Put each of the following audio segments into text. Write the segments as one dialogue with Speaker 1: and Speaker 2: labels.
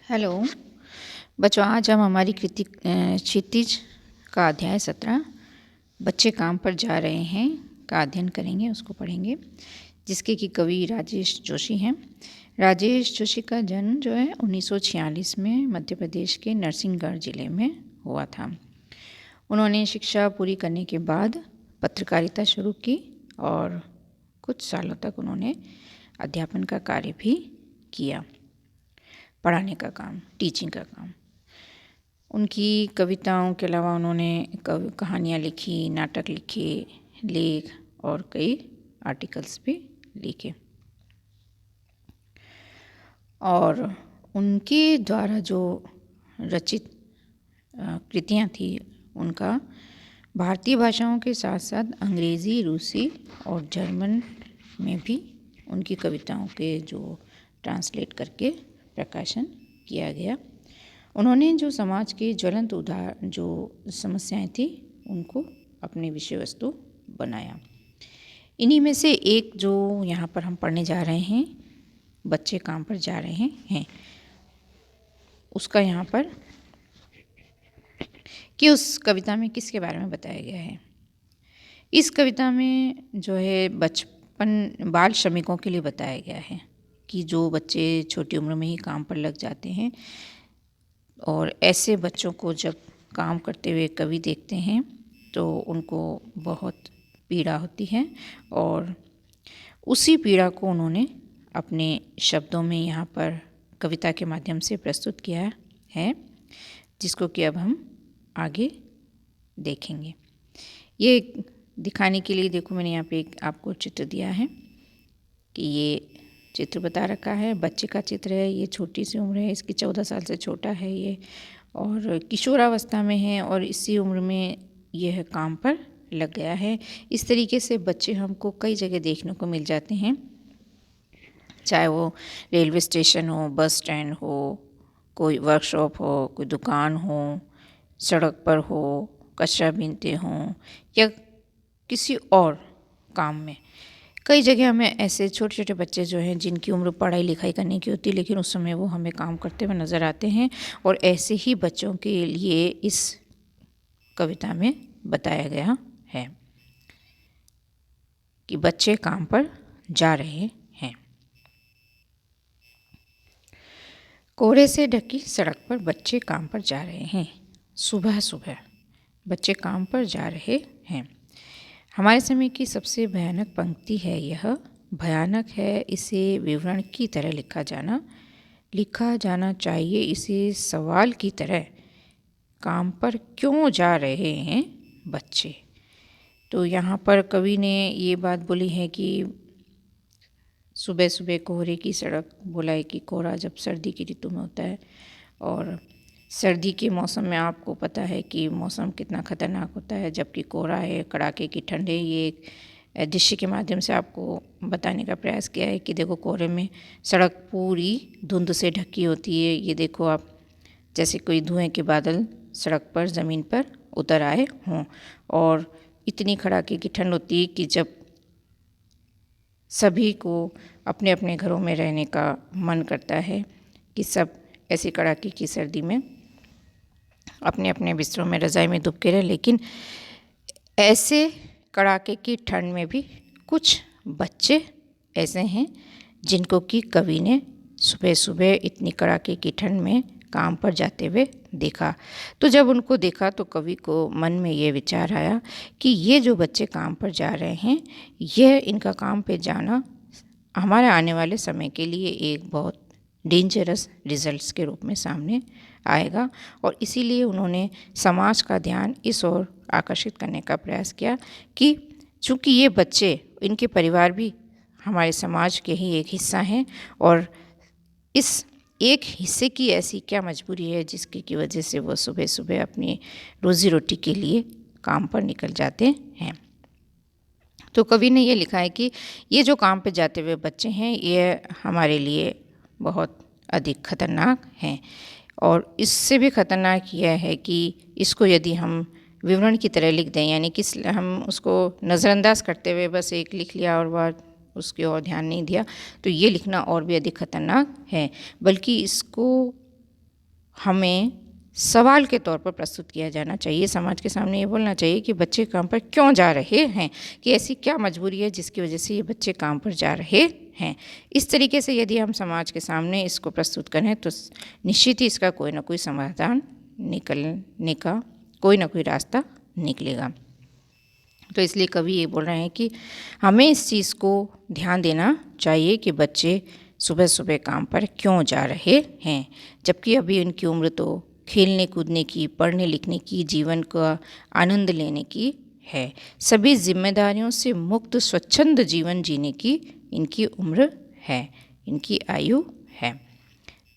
Speaker 1: Hello बच्चों, आज हम हमारी कृति क्षितिज का अध्याय 17 बच्चे काम पर जा रहे हैं का अध्ययन करेंगे, उसको पढ़ेंगे, जिसके कि कवि राजेश जोशी हैं। राजेश जोशी का जन्म जो है 1946 में मध्य प्रदेश के नरसिंहगढ़ ज़िले में हुआ था। उन्होंने शिक्षा पूरी करने के बाद पत्रकारिता शुरू की और कुछ सालों तक उन्होंने अध्यापन का कार्य भी किया, पढ़ाने का काम, टीचिंग का काम। उनकी कविताओं के अलावा उन्होंने कहानियाँ लिखी, नाटक लिखे, लेख और कई आर्टिकल्स भी लिखे। और उनके द्वारा जो रचित कृतियाँ थी, उनका भारतीय भाषाओं के साथ साथ अंग्रेज़ी, रूसी और जर्मन में भी उनकी कविताओं के जो ट्रांसलेट करके प्रकाशन किया गया। उन्होंने जो समाज के ज्वलंत जो समस्याएं थी, उनको अपनी विषय वस्तु बनाया। इन्हीं में से एक जो यहाँ पर हम पढ़ने जा रहे हैं, बच्चे काम पर जा रहे हैं, उसका यहाँ पर कि उस कविता में किसके बारे में बताया गया है। इस कविता में जो है बाल श्रमिकों के लिए बताया गया है कि जो बच्चे छोटी उम्र में ही काम पर लग जाते हैं, और ऐसे बच्चों को जब काम करते हुए कवि देखते हैं तो उनको बहुत पीड़ा होती है, और उसी पीड़ा को उन्होंने अपने शब्दों में यहाँ पर कविता के माध्यम से प्रस्तुत किया है, जिसको कि अब हम आगे देखेंगे। ये दिखाने के लिए देखो, मैंने यहाँ पे एक आपको चित्र दिया है कि ये चित्र बता रखा है, बच्चे का चित्र है। ये छोटी सी उम्र है, इसकी 14 साल से छोटा है ये, और किशोरावस्था में है, और इसी उम्र में यह काम पर लग गया है। इस तरीके से बच्चे हमको कई जगह देखने को मिल जाते हैं, चाहे वो रेलवे स्टेशन हो, बस स्टैंड हो, कोई वर्कशॉप हो, कोई दुकान हो, सड़क पर हो, कचरा बीनते हों, या किसी और काम में। कई जगह हमें ऐसे छोटे छोटे बच्चे जो हैं, जिनकी उम्र पढ़ाई लिखाई करने की होती है, लेकिन उस समय वो हमें काम करते हुए नज़र आते हैं। और ऐसे ही बच्चों के लिए इस कविता में बताया गया है कि बच्चे काम पर जा रहे हैं। कोहरे से ढकी सड़क पर बच्चे काम पर जा रहे हैं। सुबह सुबह बच्चे काम पर जा रहे हैं। हमारे समय की सबसे भयानक पंक्ति है यह। भयानक है इसे विवरण की तरह लिखा जाना चाहिए इसे सवाल की तरह। काम पर क्यों जा रहे हैं बच्चे? तो यहाँ पर कवि ने ये बात बोली है कि सुबह सुबह कोहरे की सड़क, बोला है कि कोहरा जब सर्दी की ऋतु में होता है, और सर्दी के मौसम में आपको पता है कि मौसम कितना ख़तरनाक होता है, जबकि कोहरा है, कड़ाके की ठंड है। ये एक दृश्य के माध्यम से आपको बताने का प्रयास किया है कि देखो, कोहरे में सड़क पूरी धुंध से ढकी होती है। ये देखो आप, जैसे कोई धुएं के बादल सड़क पर, ज़मीन पर उतर आए हों, और इतनी कड़ाके की ठंड होती है कि जब सभी को अपने अपने घरों में रहने का मन करता है कि सब ऐसी कड़ाके की सर्दी में अपने अपने बिस्तरों में, रज़ाई में दुबके रहे। लेकिन ऐसे कड़ाके की ठंड में भी कुछ बच्चे ऐसे हैं जिनको कि कवि ने सुबह सुबह इतनी कड़ाके की ठंड में काम पर जाते हुए देखा। तो जब उनको देखा तो कवि को मन में ये विचार आया कि ये जो बच्चे काम पर जा रहे हैं, यह इनका काम पे जाना हमारे आने वाले समय के लिए एक बहुत डेंजरस रिजल्ट्स के रूप में सामने आएगा। और इसीलिए उन्होंने समाज का ध्यान इस ओर आकर्षित करने का प्रयास किया कि चूँकि ये बच्चे, इनके परिवार भी हमारे समाज के ही एक हिस्सा हैं, और इस एक हिस्से की ऐसी क्या मजबूरी है जिसकी की वजह से वो सुबह सुबह अपनी रोज़ी रोटी के लिए काम पर निकल जाते हैं। तो कवि ने ये लिखा है कि ये जो काम पे जाते हुए बच्चे हैं, ये हमारे लिए बहुत अधिक खतरनाक हैं। और इससे भी ख़तरनाक यह है कि इसको यदि हम विवरण की तरह लिख दें, यानी कि हम उसको नज़रअंदाज करते हुए बस एक लिख लिया और वह उसकी ओर ध्यान नहीं दिया, तो ये लिखना और भी अधिक खतरनाक है। बल्कि इसको हमें सवाल के तौर पर प्रस्तुत किया जाना चाहिए। समाज के सामने ये बोलना चाहिए कि बच्चे काम पर क्यों जा रहे हैं, कि ऐसी क्या मजबूरी है जिसकी वजह से ये बच्चे काम पर जा रहे हैं। इस तरीके से यदि हम समाज के सामने इसको प्रस्तुत करें तो निश्चित ही इसका कोई ना कोई समाधान निकलने का कोई ना कोई रास्ता निकलेगा। तो इसलिए कवि ये बोल रहे हैं कि हमें इस चीज़ को ध्यान देना चाहिए कि बच्चे सुबह सुबह काम पर क्यों जा रहे हैं, जबकि अभी उनकी उम्र तो खेलने कूदने की, पढ़ने लिखने की, जीवन का आनंद लेने की है। सभी जिम्मेदारियों से मुक्त स्वच्छंद जीवन जीने की इनकी उम्र है, इनकी आयु है।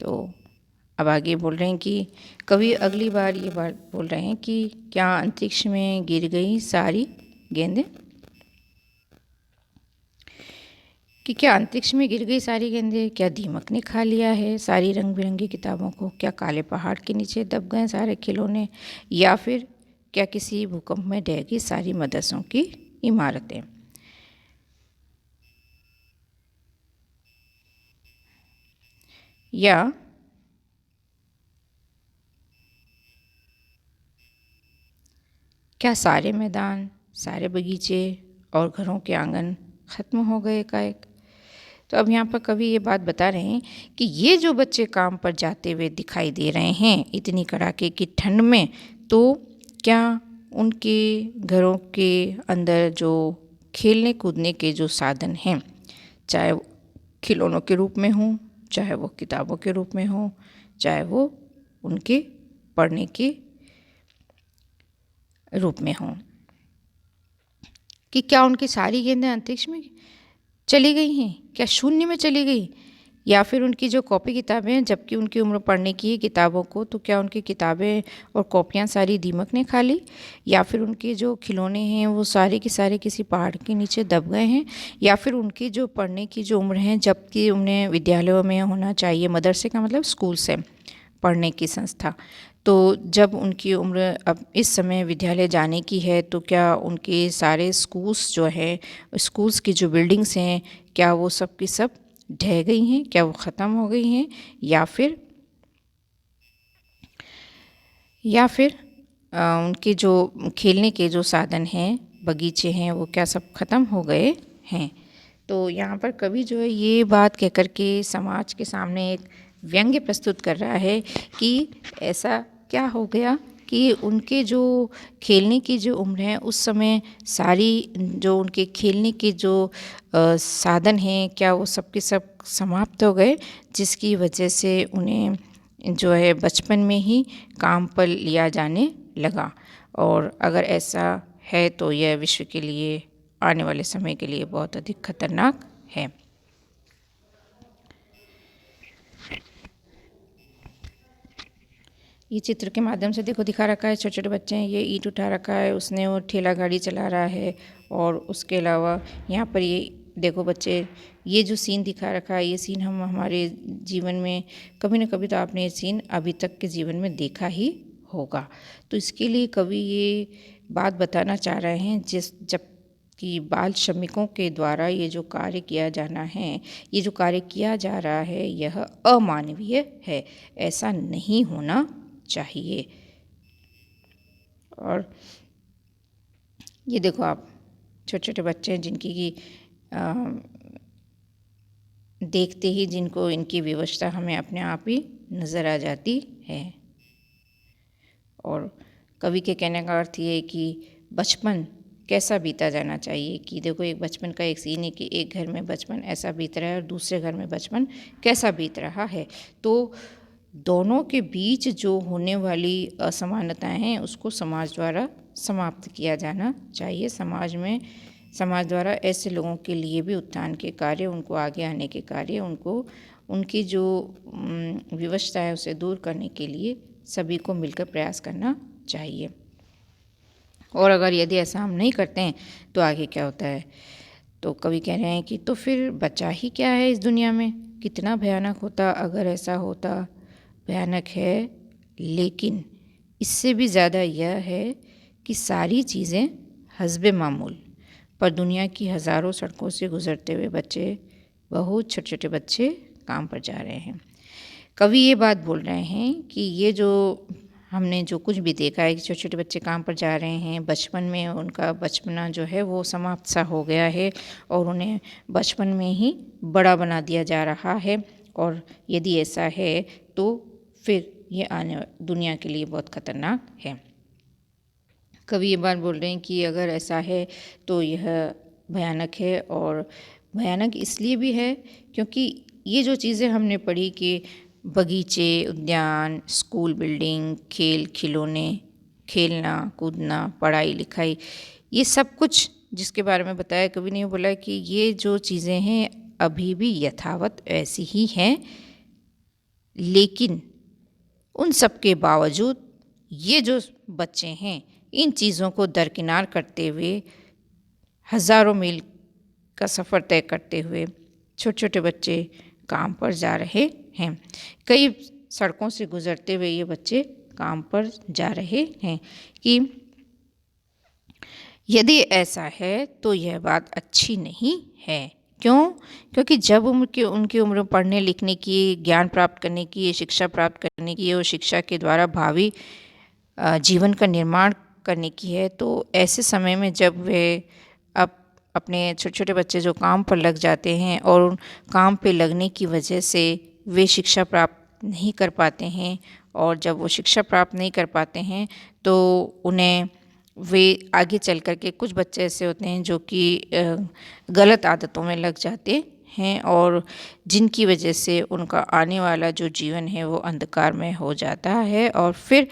Speaker 1: तो अब आगे बोल रहे हैं कि कवि अगली बार ये बात बोल रहे हैं कि क्या अंतरिक्ष में गिर गई सारी गेंदें, कि क्या अंतरिक्ष में गिर गई सारी गेंदें, क्या दीमक ने खा लिया है सारी रंग बिरंगी किताबों को, क्या काले पहाड़ के नीचे दब गए सारे खिलौने, या फिर क्या किसी भूकंप में ढह गई सारी मदरसों की इमारतें। या क्या सारे मैदान, सारे बगीचे और घरों के आंगन ख़त्म हो गए एकाएक। तो अब यहाँ पर कवि ये बात बता रहे हैं कि ये जो बच्चे काम पर जाते हुए दिखाई दे रहे हैं इतनी कड़ाके की ठंड में, तो क्या उनके घरों के अंदर जो खेलने कूदने के जो साधन हैं, चाहे वो खिलौनों के रूप में हों, चाहे वो किताबों के रूप में हों, चाहे वो उनके पढ़ने के रूप में हों, कि क्या उनकी सारी गेंदें अंतरिक्ष में चली गई हैं, क्या शून्य में चली गई, या फिर उनकी जो कॉपी किताबें हैं, जबकि उनकी उम्र पढ़ने की है किताबों को, तो क्या उनकी किताबें और कॉपियाँ सारी दीमक ने खा ली, या फिर उनके जो खिलौने हैं वो सारे के सारे किसी पहाड़ के नीचे दब गए हैं, या फिर उनकी जो पढ़ने की जो उम्र है, जबकि उन्हें विद्यालयों में होना चाहिए, मदरसे का मतलब स्कूल से पढ़ने की संस्था, तो जब उनकी उम्र अब इस समय विद्यालय जाने की है, तो क्या उनके सारे स्कूल्स जो हैं, स्कूल्स की जो बिल्डिंग्स हैं, क्या वो सब की सब ढह गई हैं, क्या वो ख़त्म हो गई हैं, या फिर उनके जो खेलने के जो साधन हैं, बगीचे हैं, वो क्या सब ख़त्म हो गए हैं। तो यहाँ पर कवि जो है ये बात कह कर के समाज के सामने एक व्यंग्य प्रस्तुत कर रहा है कि ऐसा क्या हो गया कि उनके जो खेलने की जो उम्र है उस समय सारी जो उनके खेलने के जो साधन हैं, क्या वो सब के सब समाप्त हो गए, जिसकी वजह से उन्हें जो है बचपन में ही काम पर लिया जाने लगा। और अगर ऐसा है तो यह विश्व के लिए आने वाले समय के लिए बहुत अधिक खतरनाक है। ये चित्र के माध्यम से देखो दिखा रखा है, छोटे छोटे बच्चे हैं, ये ईंट उठा रखा है उसने, वो ठेला गाड़ी चला रहा है, और उसके अलावा यहाँ पर ये देखो बच्चे, ये जो सीन दिखा रखा है, ये सीन हम हमारे जीवन में कभी ना कभी तो आपने ये सीन अभी तक के जीवन में देखा ही होगा। तो इसके लिए कवि ये बात बताना चाह रहे हैं, जब कि बाल श्रमिकों के द्वारा ये जो कार्य किया जाना है, ये जो कार्य किया जा रहा है, यह अमानवीय है, ऐसा नहीं होना चाहिए। और ये देखो आप, छोटे छोटे बच्चे हैं जिनकी देखते ही जिनको इनकी व्यवस्था हमें अपने आप ही नज़र आ जाती है। और कवि के कहने का अर्थ ये है कि बचपन कैसा बीता जाना चाहिए, कि देखो एक बचपन का एक सीन है कि एक घर में बचपन ऐसा बीत रहा है और दूसरे घर में बचपन कैसा बीत रहा है। तो दोनों के बीच जो होने वाली असमानताएं हैं उसको समाज द्वारा समाप्त किया जाना चाहिए। समाज द्वारा ऐसे लोगों के लिए भी उत्थान के कार्य, उनको आगे आने के कार्य, उनको उनकी जो विवशता है उसे दूर करने के लिए सभी को मिलकर प्रयास करना चाहिए। और अगर यदि ऐसा हम नहीं करते हैं तो आगे क्या होता है, तो कवि कह रहे हैं कि तो फिर बचा ही क्या है इस दुनिया में, कितना भयानक होता अगर ऐसा होता। भयानक है, लेकिन इससे भी ज़्यादा यह है कि सारी चीज़ें हस्बे मामूल, पर दुनिया की हज़ारों सड़कों से गुज़रते हुए बच्चे, बहुत छोटे छोटे बच्चे काम पर जा रहे हैं। कवि ये बात बोल रहे हैं कि ये जो हमने जो कुछ भी देखा है कि छोटे छोटे बच्चे काम पर जा रहे हैं, बचपन में उनका बचपना जो है वो समाप्त सा हो गया है और उन्हें बचपन में ही बड़ा बना दिया जा रहा है। और यदि ऐसा है तो फिर ये आने दुनिया के लिए बहुत ख़तरनाक है। कवि ये बात बोल रहे हैं कि अगर ऐसा है तो यह भयानक है, और भयानक इसलिए भी है क्योंकि ये जो चीज़ें हमने पढ़ी कि बगीचे, उद्यान, स्कूल बिल्डिंग, खेल खिलौने, खेलना कूदना, पढ़ाई लिखाई, ये सब कुछ जिसके बारे में बताया, कवि ने बोला कि ये जो चीज़ें हैं अभी भी यथावत ऐसी ही हैं, लेकिन उन सब के बावजूद ये जो बच्चे हैं इन चीज़ों को दरकिनार करते हुए, हज़ारों मील का सफ़र तय करते हुए छोटे छोटे बच्चे काम पर जा रहे हैं। कई सड़कों से गुज़रते हुए ये बच्चे काम पर जा रहे हैं कि यदि ऐसा है तो यह बात अच्छी नहीं है। क्यों? क्योंकि जब उनकी उम्र पढ़ने लिखने की, ज्ञान प्राप्त करने की, शिक्षा प्राप्त करने की और शिक्षा के द्वारा भावी जीवन का निर्माण करने की है, तो ऐसे समय में जब वे अपने छोटे छोटे बच्चे जो काम पर लग जाते हैं और उन काम पे लगने की वजह से वे शिक्षा प्राप्त नहीं कर पाते हैं, और जब वो शिक्षा प्राप्त नहीं कर पाते हैं तो उन्हें वे आगे चल कर के, कुछ बच्चे ऐसे होते हैं जो कि गलत आदतों में लग जाते हैं और जिनकी वजह से उनका आने वाला जो जीवन है वो अंधकार में हो जाता है। और फिर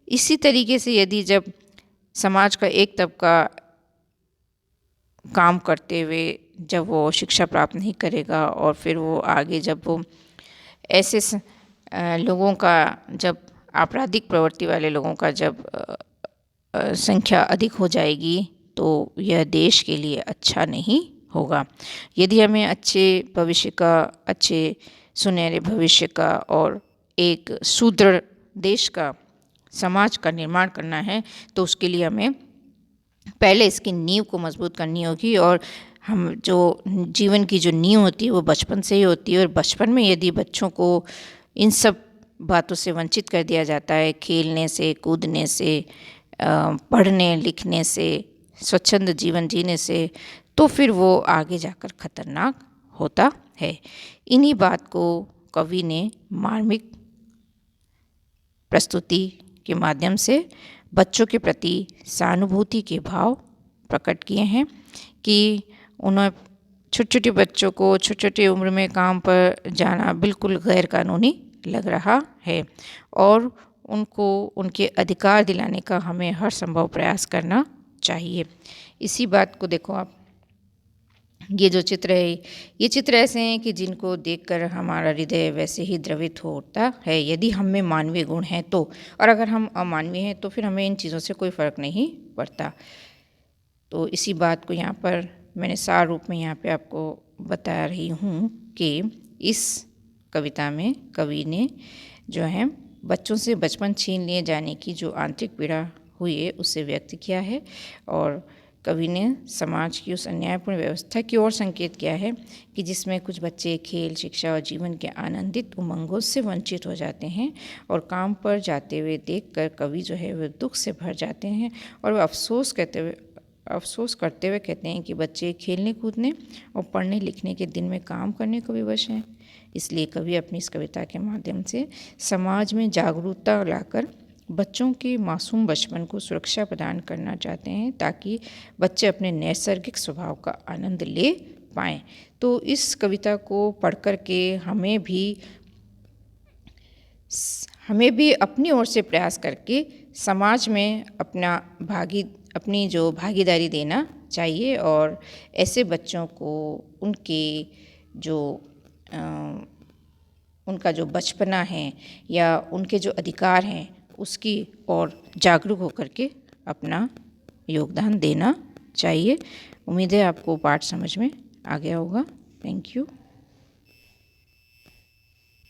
Speaker 1: इसी तरीके से यदि जब समाज का एक तबका काम करते हुए जब वो शिक्षा प्राप्त नहीं करेगा और फिर वो आगे जब वो ऐसे लोगों का, जब आपराधिक प्रवृत्ति वाले लोगों का जब संख्या अधिक हो जाएगी तो यह देश के लिए अच्छा नहीं होगा। यदि हमें अच्छे भविष्य का, अच्छे सुनहरे भविष्य का और एक सुदृढ़ देश का, समाज का निर्माण करना है तो उसके लिए हमें पहले इसकी नींव को मजबूत करनी होगी। और हम जो जीवन की जो नींव होती है वो बचपन से ही होती है, और बचपन में यदि बच्चों को इन सब बातों से वंचित कर दिया जाता है, खेलने से, कूदने से, पढ़ने लिखने से, स्वच्छंद जीवन जीने से, तो फिर वो आगे जाकर खतरनाक होता है। इन्हीं बात को कवि ने मार्मिक प्रस्तुति के माध्यम से बच्चों के प्रति सहानुभूति के भाव प्रकट किए हैं कि उन्हें छोटे छोटे बच्चों को छोटी छोटी उम्र में काम पर जाना बिल्कुल गैर कानूनी लग रहा है, और उनको उनके अधिकार दिलाने का हमें हर संभव प्रयास करना चाहिए। इसी बात को देखो आप, ये जो चित्र है, ये चित्र ऐसे हैं कि जिनको देखकर हमारा हृदय वैसे ही द्रवित होता है यदि हम में मानवीय गुण हैं तो, और अगर हम अमानवीय हैं तो फिर हमें इन चीज़ों से कोई फ़र्क नहीं पड़ता। तो इसी बात को यहाँ पर मैंने सार रूप में यहाँ पे आपको बता रही हूँ कि इस कविता में कवि ने जो है बच्चों से बचपन छीन लिए जाने की जो आंतरिक पीड़ा हुई है उसे व्यक्त किया है, और कवि ने समाज की उस अन्यायपूर्ण व्यवस्था की ओर संकेत किया है कि जिसमें कुछ बच्चे खेल, शिक्षा और जीवन के आनंदित उमंगों से वंचित हो जाते हैं, और काम पर जाते हुए देखकर कवि जो है वह दुख से भर जाते हैं और वह अफसोस करते हुए कहते हैं कि बच्चे खेलने कूदने और पढ़ने लिखने के दिन में काम करने को विवश हैं। इसलिए कवि अपनी इस कविता के माध्यम से समाज में जागरूकता लाकर बच्चों के मासूम बचपन को सुरक्षा प्रदान करना चाहते हैं ताकि बच्चे अपने नैसर्गिक स्वभाव का आनंद ले पाएँ। तो इस कविता को पढ़ कर के हमें भी अपनी ओर से प्रयास करके समाज में अपनी जो भागीदारी देना चाहिए, और ऐसे बच्चों को उनका जो बचपना है या उनके जो अधिकार हैं उसकी ओर जागरूक होकर के अपना योगदान देना चाहिए। उम्मीद है आपको पाठ समझ में आ गया होगा। Thank you.